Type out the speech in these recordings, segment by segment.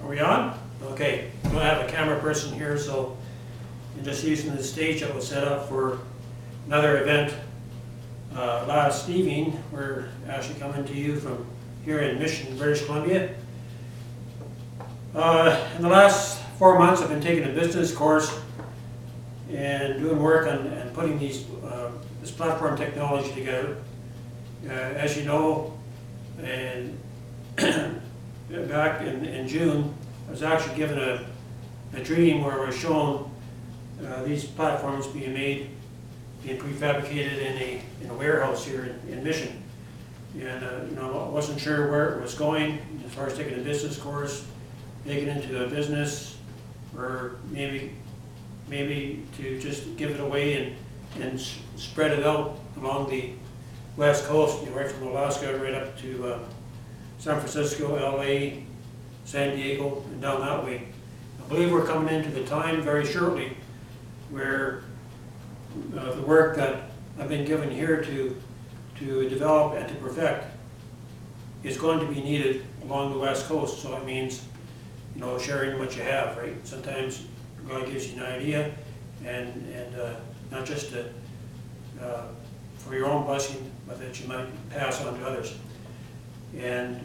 Are we on? Okay, I don't have a camera person here, so I'm just using the stage that was set up for another event last evening. We're actually coming to you from here in Mission, British Columbia. In the last 4 months, I've been taking a business course and doing work on putting this platform technology together. As you know, and back in June, I was actually given a dream where I was shown these platforms being made, being prefabricated in a warehouse here in Mission. And I wasn't sure where it was going as far as taking a business course, making it into a business, or maybe to just give it away and spread it out along the West Coast, right from Alaska right up to San Francisco, LA, San Diego, and down that way. I believe we're coming into the time very shortly where the work that I've been given here to develop and to perfect is going to be needed along the West Coast. So it means, sharing what you have, right? Sometimes God gives you an idea, and not just for your own blessing, but that you might pass on to others. And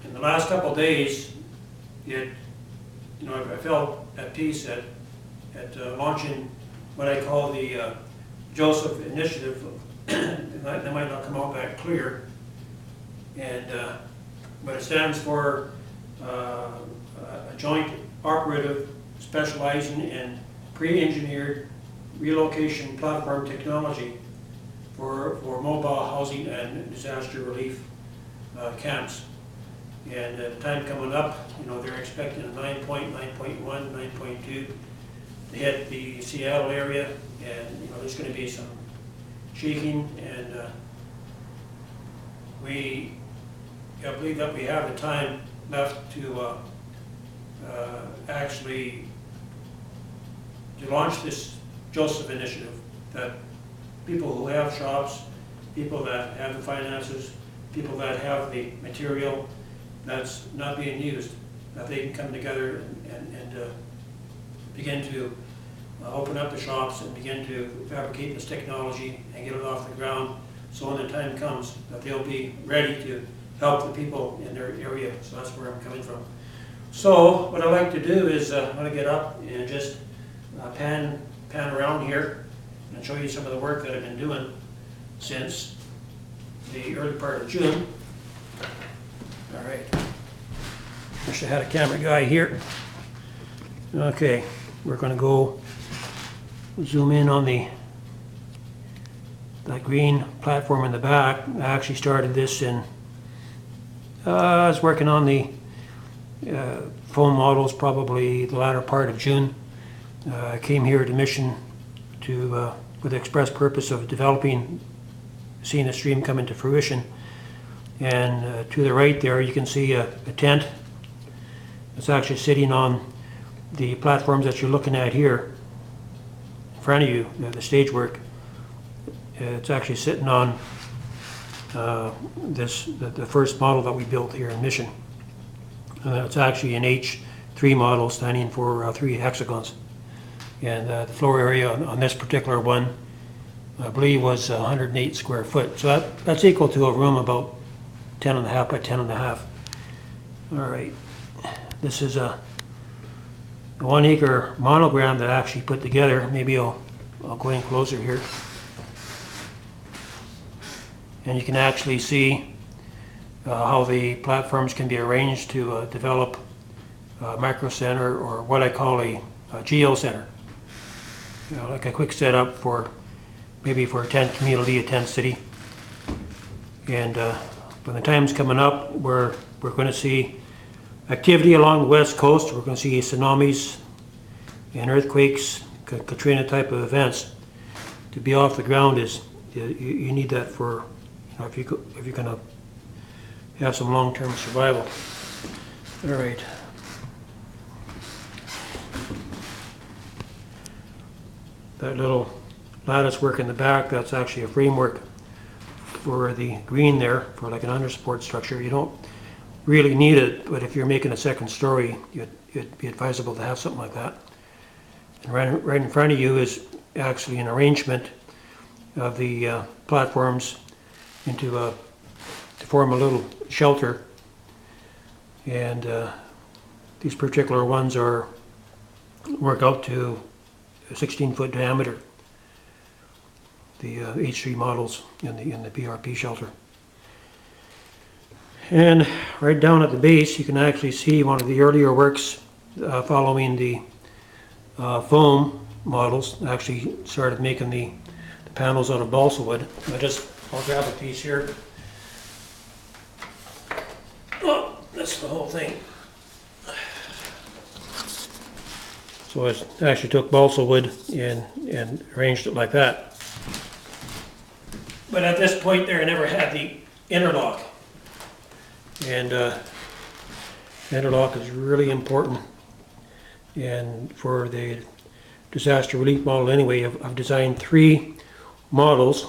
in the last couple of days, I felt at peace at launching what I call the Joseph Initiative. That might not come out that clear, but it stands for a joint operative specializing in pre-engineered relocation platform technology for mobile housing and disaster relief camps. And the time coming up, they're expecting a 9.1, 9.2 to hit the Seattle area, and there's going to be some shaking, and I believe that we have the time left to actually to launch this Joseph Initiative, that people who have shops, people that have the finances, people that have the material that's not being used, that they can come together and begin to open up the shops and begin to fabricate this technology and get it off the ground, so when the time comes that they'll be ready to help the people in their area. So that's where I'm coming from. So what I like to do is I want to get up and just pan around here and show you some of the work that I've been doing since the early part of June. All right. Wish I had a camera guy here. Okay, we're going to go zoom in on that green platform in the back. I actually started this I was working on the foam models probably the latter part of June. I came here to Mission with the express purpose of seeing the stream come into fruition. And to the right there, you can see a tent. It's actually sitting on the platforms that you're looking at here in front of you, the stage work. It's actually sitting on the first model that we built here in Mission. It's actually an H3 model standing for 3 hexagons. And the floor area on this particular one, I believe, was 108 square foot. So that's equal to a room about 10.5 by 10.5. All right, this is a 1 acre monogram that I actually put together. Maybe I'll go in closer here. And you can actually see how the platforms can be arranged to develop a micro center, or what I call a geo center. Like a quick setup for maybe for a tent community, a tent city. And when the time's coming up, we're going to see activity along the West Coast. We're going to see tsunamis and earthquakes, Katrina type of events. To be off the ground you need that for if you're going to have some long-term survival. All right. That little lattice work in the back, that's actually a framework for the green there, for like an under support structure. You don't really need it, but if you're making a second story, it'd be advisable to have something like that. And right in front of you is actually an arrangement of the platforms to form a little shelter. And these particular ones work out to a 16-foot diameter. The H3 models in the PRP shelter. And right down at the base, you can actually see one of the earlier works following the foam models. Actually started making the panels out of balsa wood. I'll grab a piece here. Oh, that's the whole thing. So I actually took balsa wood and arranged it like that. But at this point there, I never had the interlock. And interlock is really important. And for the disaster relief model anyway, I've designed 3 models.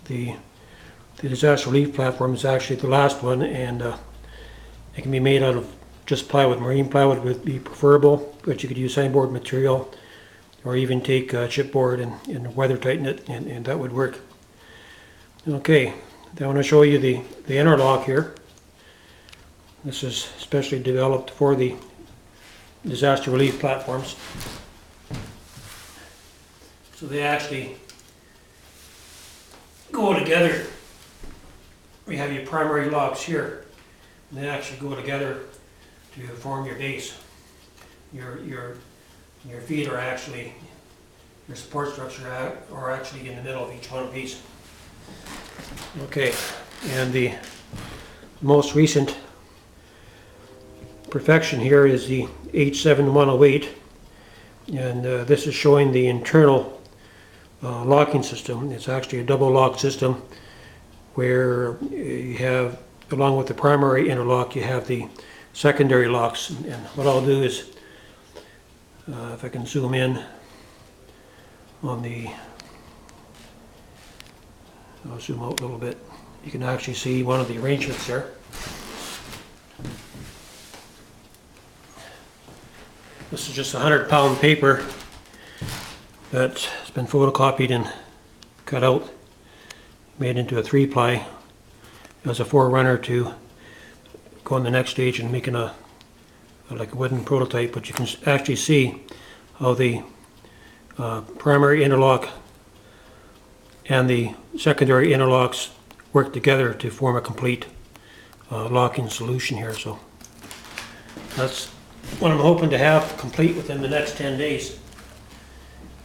The disaster relief platform is actually the last one, and it can be made out of just plywood. Marine plywood would be preferable, but you could use signboard material or even take chipboard and weather tighten it, and that would work. Okay, I want to show you the interlock here. This is specially developed for the disaster relief platforms. So they actually go together. We have your primary locks here, and they actually go together to form your base. Your feet are actually, your support structure are actually in the middle of each one of these. Okay, and the most recent perfection here is the H7108, and this is showing the internal locking system. It's actually a double lock system where you have, along with the primary interlock, you have the secondary locks. And what I'll do is, if I can zoom in on I'll zoom out a little bit. You can actually see one of the arrangements there. This is just 100-pound paper that's been photocopied and cut out, made into a 3-ply as a forerunner to go on the next stage and making like a wooden prototype. But you can actually see how the primary interlock and the secondary interlocks work together to form a complete locking solution here. So that's what I'm hoping to have complete within the next 10 days.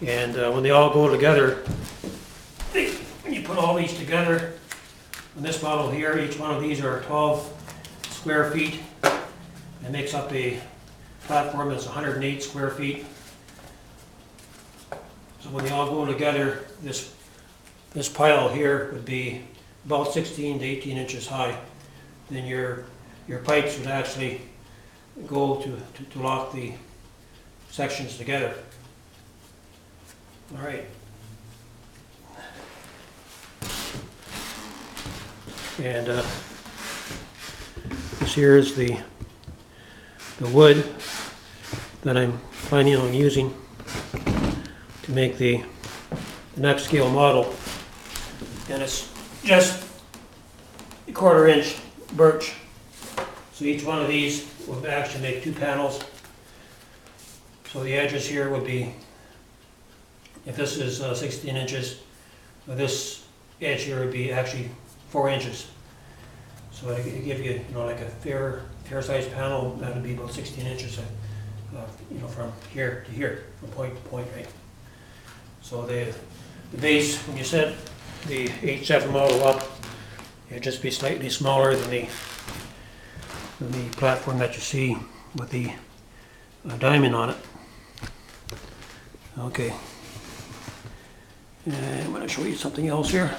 And when they all go together, when you put all these together, on this model here, each one of these are 12 square feet. It makes up a platform that's 108 square feet. So when they all go together, this pile here would be about 16 to 18 inches high. Then your pipes would actually go to lock the sections together. All right. And this here is the wood that I'm planning on using to make the next scale model. And it's just a 1/4 inch birch. So each one of these will actually make 2 panels. So the edges here would be, if this is 16 inches, this edge here would be actually 4 inches. So it give you, like a fair sized panel. That would be about 16 inches, from here to here, from point to point, right? So the base, when you set the H7 model up, it'd just be slightly smaller than the platform that you see with the diamond on it. Okay. And I'm going to show you something else here.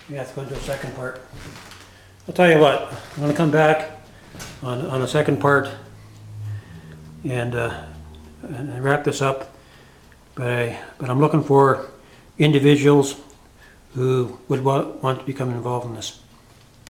We have to go into a second part. I'll tell you what, I'm going to come back on a second part and wrap this up. But I'm looking for individuals who would want to become involved in this.